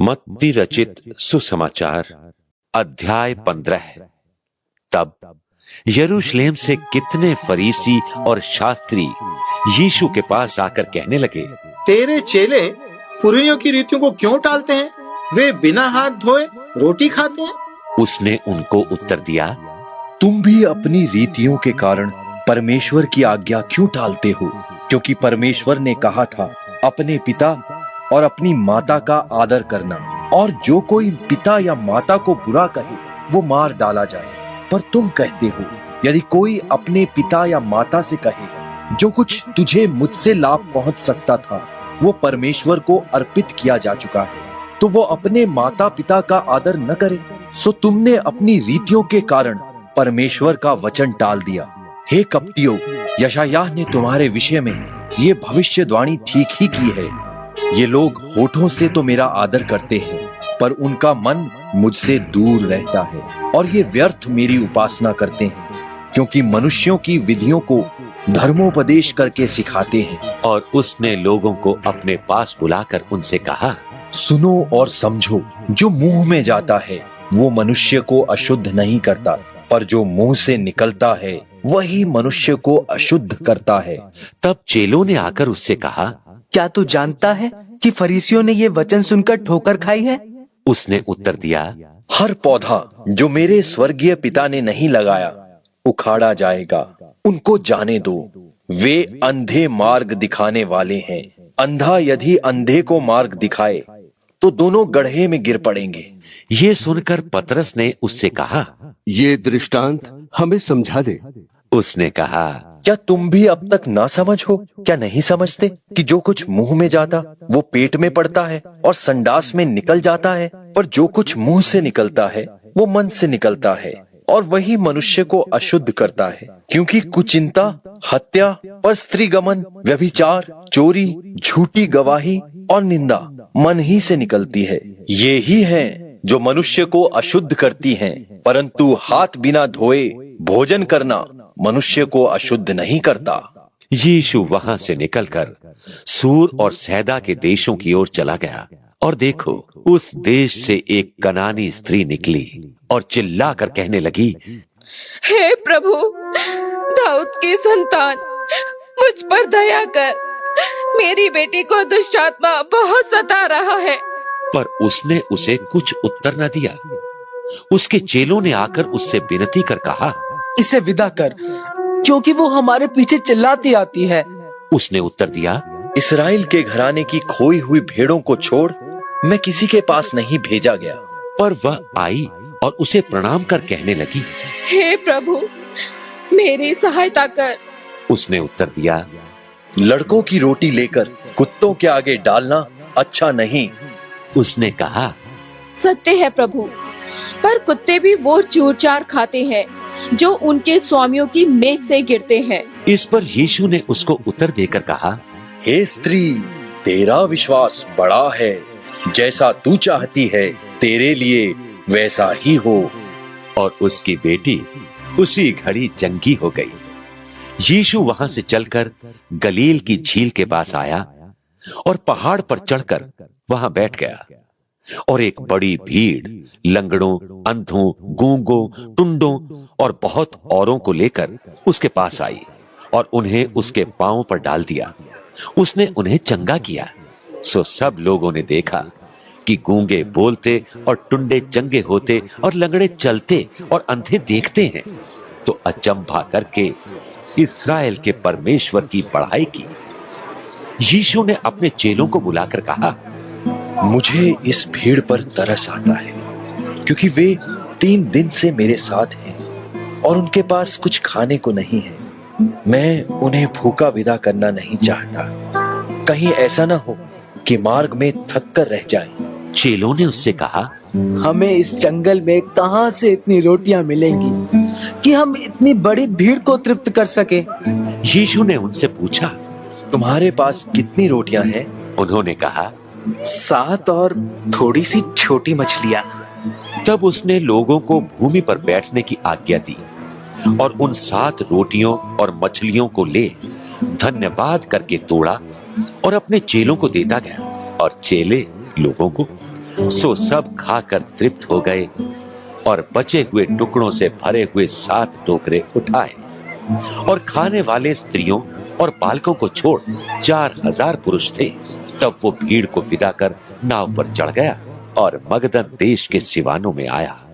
मत्ती रचित सुसमाचार अध्याय 15। तब यरूशलेम से कितने फरीसी और शास्त्री यीशु के पास आकर कहने लगे, तेरे चेले पुरनियों की रीतियों को क्यों टालते हैं? वे बिना हाथ धोए रोटी खाते हैं। उसने उनको उत्तर दिया, तुम भी अपनी रीतियों के कारण परमेश्वर की आज्ञा क्यों टालते हो? क्योंकि परमेश्वर ने कहा था, अपने पिता और अपनी माता का आदर करना, और जो कोई पिता या माता को बुरा कहे वो मार डाला जाए। पर तुम कहते हो, यदि कोई अपने पिता या माता से कहे, जो कुछ तुझे मुझसे लाभ पहुंच सकता था वो परमेश्वर को अर्पित किया जा चुका है, तो वो अपने माता पिता का आदर न करे। सो तुमने अपनी रीतियों के कारण परमेश्वर का वचन टाल दिया। हे कपटियों, यशायाह ने तुम्हारे विषय में ये भविष्यवाणी ठीक ही की है। ये लोग होठों से तो मेरा आदर करते हैं, पर उनका मन मुझसे दूर रहता है, और ये व्यर्थ मेरी उपासना करते हैं, क्योंकि मनुष्यों की विधियों को धर्मोपदेश करके सिखाते हैं। और उसने लोगों को अपने पास बुलाकर उनसे कहा, सुनो और समझो, जो मुंह में जाता है वो मनुष्य को अशुद्ध नहीं करता, पर जो मुंह से निकलता है वही मनुष्य को अशुद्ध करता है। तब चेलों ने आकर उससे कहा, क्या तू जानता है कि फरीसियों ने ये वचन सुनकर ठोकर खाई है? उसने उत्तर दिया, हर पौधा जो मेरे स्वर्गीय पिता ने नहीं लगाया उखाड़ा जाएगा। उनको जाने दो, वे अंधे मार्ग दिखाने वाले हैं। अंधा यदि अंधे को मार्ग दिखाए तो दोनों गड्ढे में गिर पड़ेंगे। ये सुनकर पतरस ने उससे कहा, ये दृष्टांत हमें समझा दे। उसने कहा, क्या तुम भी अब तक ना समझ हो? क्या नहीं समझते कि जो कुछ मुंह में जाता वो पेट में पड़ता है और संडास में निकल जाता है? पर जो कुछ मुंह से निकलता है वो मन से निकलता है, और वही मनुष्य को अशुद्ध करता है। क्योंकि कुचिंता, हत्या, परस्त्रीगमन, व्यभिचार, चोरी, झूठी गवाही और निंदा मन ही से निकलती है। ये ही हैं जो मनुष्य को अशुद्ध करती हैं, परंतु हाथ बिना धोए भोजन करना मनुष्य को अशुद्ध नहीं करता। यीशु वहां से निकलकर सूर और सैदा के देशों की ओर चला गया, और देखो, उस देश से एक कनानी स्त्री निकली और चिल्लाकर कहने लगी, हे प्रभु, दाऊद की संतान, मुझ पर दया कर, मेरी बेटी को दुष्ट आत्मा बहुत सता रहा है। पर उसने उसे कुछ उत्तर न दिया। उसके चेलों ने आकर उससे विनती कर कहा, इसे विदा कर, क्योंकि वो हमारे पीछे चिल्लाती आती है। उसने उत्तर दिया, इस्राएल के घराने की खोई हुई भेड़ों को छोड़ मैं किसी के पास नहीं भेजा गया। पर वह आई और उसे प्रणाम कर कहने लगी, हे प्रभु, मेरी सहायता कर। उसने उत्तर दिया, लड़कों की रोटी लेकर कुत्तों के आगे डालना अच्छा नहीं। उसने कहा, सत्य है प्रभु, पर कुत्ते भी वो चूर-चार खाते हैं जो उनके स्वामियों की मेज से गिरते हैं। इस पर यीशु ने उसको उत्तर देकर कहा, हे स्त्री, तेरा विश्वास बड़ा है, जैसा तू चाहती है तेरे लिए वैसा ही हो। और उसकी बेटी उसी घड़ी चंगी हो गई। यीशु वहां से चलकर गलील की झील के पास आया और पहाड़ पर चढ़कर वहां बैठ गया, और एक बड़ी भीड़ लंगड़ों, अंधों, गूंगों, टुंडों और बहुत औरों को लेकर उसके पास आई और उन्हें उसके पांव पर डाल दिया। उसने उन्हें चंगा किया। सो सब लोगों ने देखा कि गूंगे बोलते और टुंडे चंगे होते और लंगड़े चलते और अंधे देखते हैं, तो अचंभा करके इस्राएल के परमेश्वर की बड़ाई की। यीशु ने अपने चेलों को बुलाकर कहा, मुझे इस भीड़ पर तरस आता है, क्योंकि वे 3 दिन से मेरे साथ हैं और उनके पास कुछ खाने को नहीं है। मैं उन्हें भूखा विदा करना नहीं चाहता, कहीं ऐसा ना हो कि मार्ग में थक कर रह जाएं। चेलों ने उससे कहा, हमें इस जंगल में कहां से इतनी रोटियां मिलेंगी कि हम इतनी बड़ी भीड़ को तृप्त कर सके? यीशु ने उनसे पूछा, तुम्हारे पास कितनी रोटियां हैं? उन्होंने कहा, 7 और थोड़ी सी छोटी मछलियां। तब उसने लोगों को भूमि पर बैठने की आज्ञा दी, और उन 7 रोटियों और मछलियों को ले धन्यवाद करके तोड़ा और अपने चेलों को देता गया, और चेले लोगों को सो सब खाकर तृप्त हो गए और बचे हुए टुकड़ों से भरे हुए 7 टोकरे उठाए और खाने वाले स्त्रियों और बालकों को छोड़ 4000 पुरुष थे। तब वो भीड़ को विदा कर नाव पर चढ़ गया और मगदन देश के सिवानों में आया।